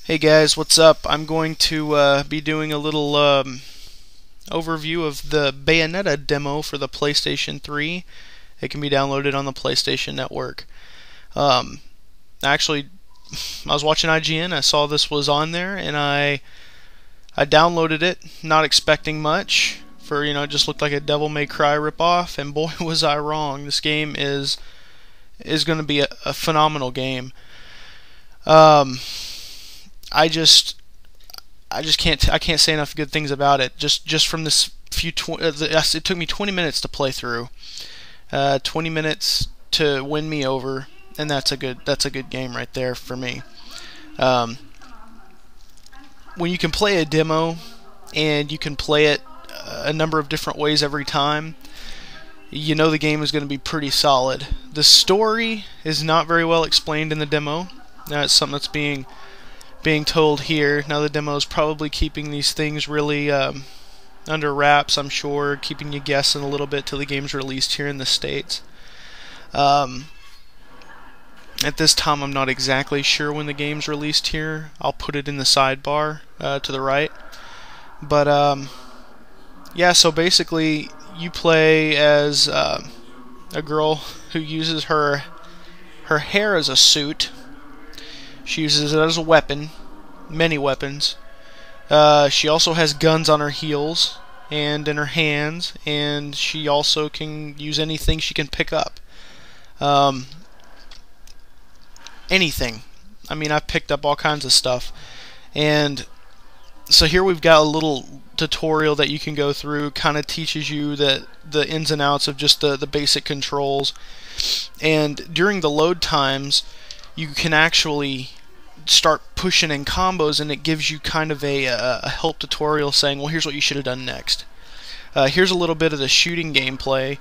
Hey guys, what's up? I'm going to be doing a little overview of the Bayonetta demo for the PlayStation 3. It can be downloaded on the PlayStation Network. Um, actually, I was watching IGN, I saw this was on there, and I downloaded it, not expecting much. It just looked like a Devil May Cry ripoff, and boy was I wrong. This game is going to be a phenomenal game. Um, I can't say enough good things about it. Just from this it took me 20 minutes to play through. 20 minutes to win me over, and that's a good game right there for me. Um, when you can play a demo and you can play it a number of different ways every time, you know the game is going to be pretty solid. The story is not very well explained in the demo. That's something that's being told here. Now the demo is probably keeping these things really under wraps, I'm sure, keeping you guessing a little bit till the game's released here in the States. At this time I'm not exactly sure when the game's released here. I'll put it in the sidebar to the right. But yeah, so basically you play as a girl who uses her hair as a suit. She uses it as a weapon, many weapons. She also has guns on her heels and in her hands, and she also can use anything she can pick up. Anything. I mean, I've picked up all kinds of stuff. And so here we've got a little tutorial that you can go through, kind of teaches you the ins and outs of just the basic controls. And during the load times, you can actually start pushing in combos, and it gives you kind of a help tutorial saying, well, here's what you should have done next. Here's a little bit of the shooting gameplay,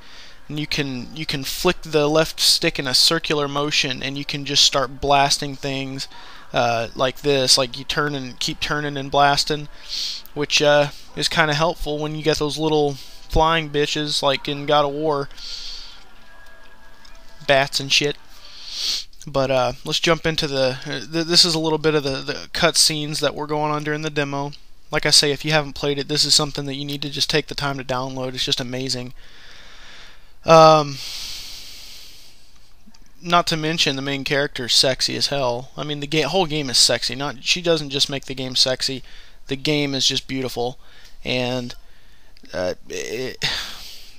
and you can flick the left stick in a circular motion, and you can just start blasting things like this, like you turn and keep turning and blasting, which is kind of helpful when you get those little flying bitches like in God of War, bats and shit. But let's jump into this is a little bit of the cutscenes that were going on during the demo. Like I say, if you haven't played it, this is something that you need to just take the time to download. It's just amazing. Not to mention the main character is sexy as hell. I mean, the whole game is sexy. She doesn't just make the game sexy. The game is just beautiful, and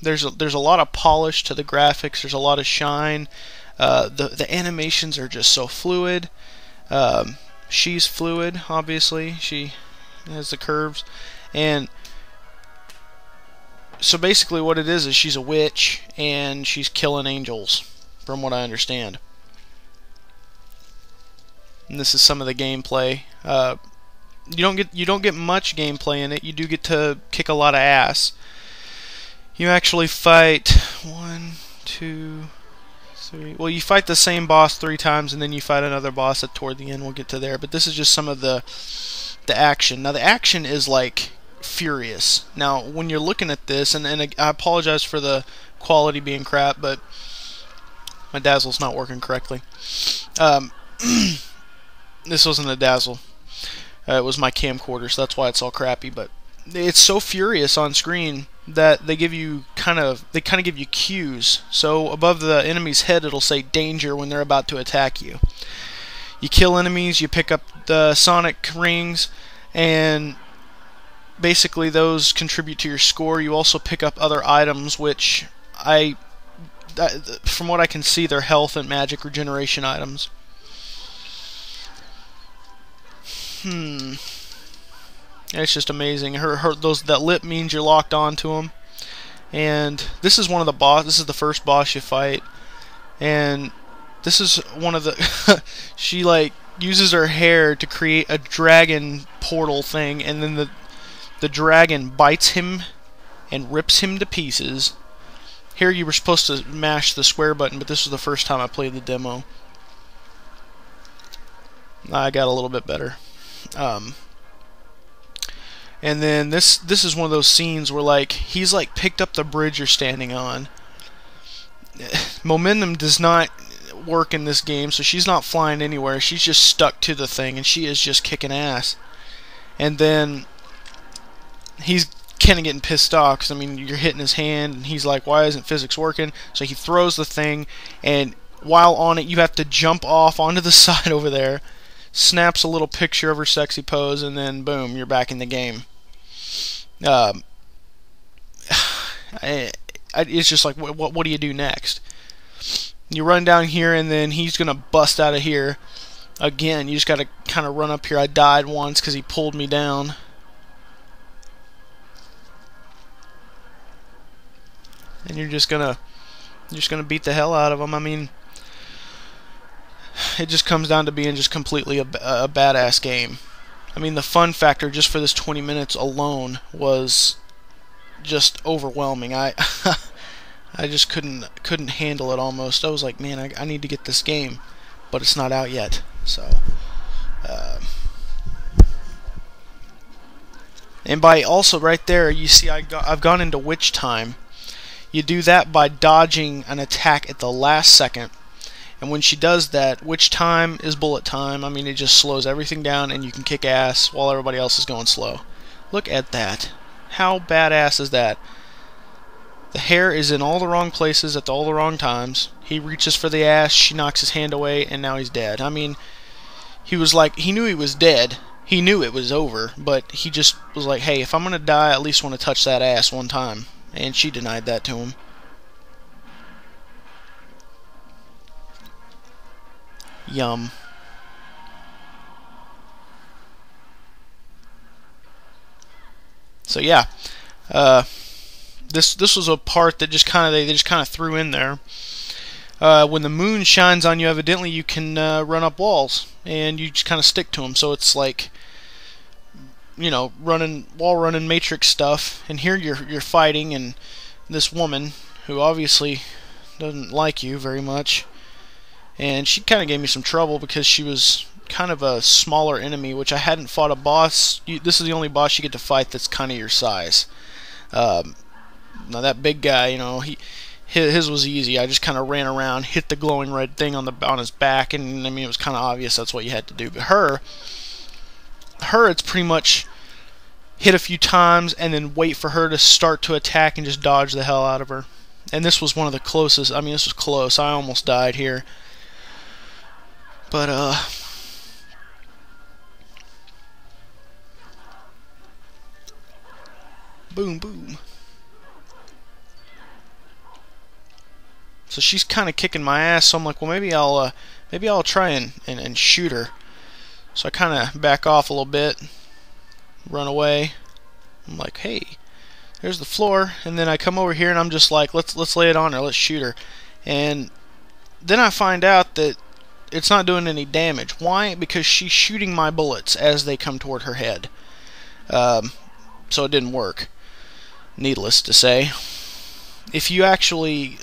there's a lot of polish to the graphics. There's a lot of shine. The animations are just so fluid. She's fluid, obviously. She has the curves. And so basically what it is she's a witch, and she's killing angels, from what I understand. And this is some of the gameplay. You don't get much gameplay in it. You do get to kick a lot of ass. You actually fight 1, 2, 3. Well, you fight the same boss 3 times, and then you fight another boss toward the end. We'll get to there, but this is just some of the action. Now the action is like furious. Now when you're looking at this, and I apologize for the quality being crap, but my Dazzle's not working correctly. This wasn't a Dazzle. It was my camcorder, so that's why it's all crappy. But it's so furious on screen that they kind of give you cues. So above the enemy's head, it'll say danger when they're about to attack you. You kill enemies, you pick up the sonic rings, and basically those contribute to your score. You also pick up other items, which from what I can see, they're health and magic regeneration items. It's just amazing. That lip means you're locked onto them. And this is one of the boss. This is the first boss you fight, and this is one of the. She like uses her hair to create a dragon portal thing, and then the dragon bites him and rips him to pieces. Here you were supposed to mash the square button, but this was the first time I played the demo. I got a little bit better. And then this is one of those scenes where like he's like picked up the bridge you're standing on. Momentum does not work in this game, so she's not flying anywhere. She's just stuck to the thing, and she is just kicking ass. And then he's kind of getting pissed off because, I mean, you're hitting his hand, and he's like, why isn't physics working? So he throws the thing, and while on it, you have to jump off onto the side over there, snaps a little picture of her sexy pose, and then boom, you're back in the game. It's just like, what do you do next? You run down here, and then he's going to bust out of here. Again, you just got to kind of run up here. I died once because he pulled me down. And you're just gonna beat the hell out of him. I mean, it just comes down to being just completely a badass game. I mean, the fun factor just for this 20 minutes alone was just overwhelming. I just couldn't handle it almost. I was like, man, I need to get this game, but it's not out yet. So, and by also right there, you see I've gone into witch time. You do that by dodging an attack at the last second. And when she does that, witch time is bullet time. I mean, it just slows everything down, and you can kick ass while everybody else is going slow. Look at that. How badass is that? The hair is in all the wrong places at all the wrong times. He reaches for the ass, she knocks his hand away, and now he's dead. I mean, he was like, he knew he was dead. He knew it was over, but he just was like, hey, if I'm going to die, I at least want to touch that ass one time. And she denied that to him. Yum. So yeah, this was a part that just they just kind of threw in there. When the moon shines on you, evidently you can run up walls, and you just kind of stick to them. So it's like, you know, wall running Matrix stuff. And here you're fighting, and this woman who obviously doesn't like you very much, and she kind of gave me some trouble because she was kind of a smaller enemy, which I hadn't fought a boss. This is the only boss you get to fight that's kind of your size. Now that big guy, you know, his was easy. I just kind of ran around, hit the glowing red thing on his back, and I mean, it was kind of obvious that's what you had to do. But her, it's pretty much hit a few times and then wait for her to start to attack and just dodge the hell out of her. And this was one of the closest. I mean, this was close. I almost died here. But boom, boom. So she's kind of kicking my ass. So I'm like, well, maybe I'll try and shoot her. So I kind of back off a little bit, run away. I'm like, hey, there's the floor. And then I come over here and I'm just like, let's lay it on her. Let's shoot her. And then I find out that it's not doing any damage. Why? Because she's shooting my bullets as they come toward her head. So it didn't work. Needless to say, if you actually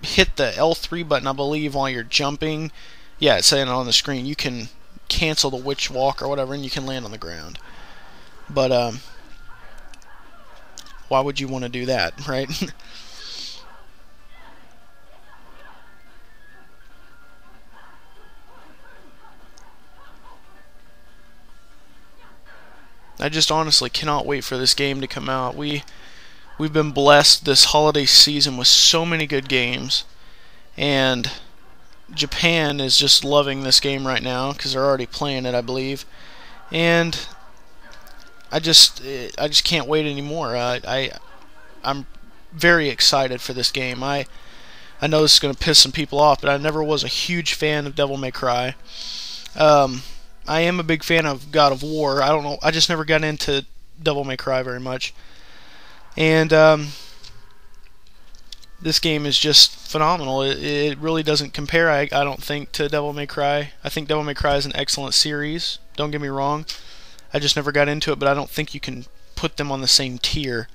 hit the L3 button, I believe, while you're jumping, yeah, it's saying on the screen, you can cancel the witch walk or whatever, and you can land on the ground. But why would you want to do that, right? I just honestly cannot wait for this game to come out. We've been blessed this holiday season with so many good games, and Japan is just loving this game right now because they're already playing it, I believe. And I just can't wait anymore. I'm very excited for this game. I know this is going to piss some people off, but I never was a huge fan of Devil May Cry. I am a big fan of God of War. I don't know. I just never got into Devil May Cry very much. And this game is just phenomenal. It really doesn't compare, I don't think, to Devil May Cry. I think Devil May Cry is an excellent series. Don't get me wrong. I just never got into it, but I don't think you can put them on the same tier.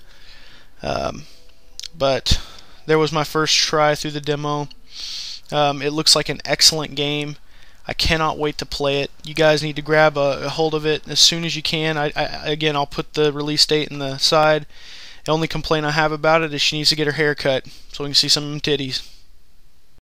But there was my first try through the demo. It looks like an excellent game. I cannot wait to play it. You guys need to grab a hold of it as soon as you can. Again, I'll put the release date in the side. The only complaint I have about it is she needs to get her hair cut so we can see some of them titties.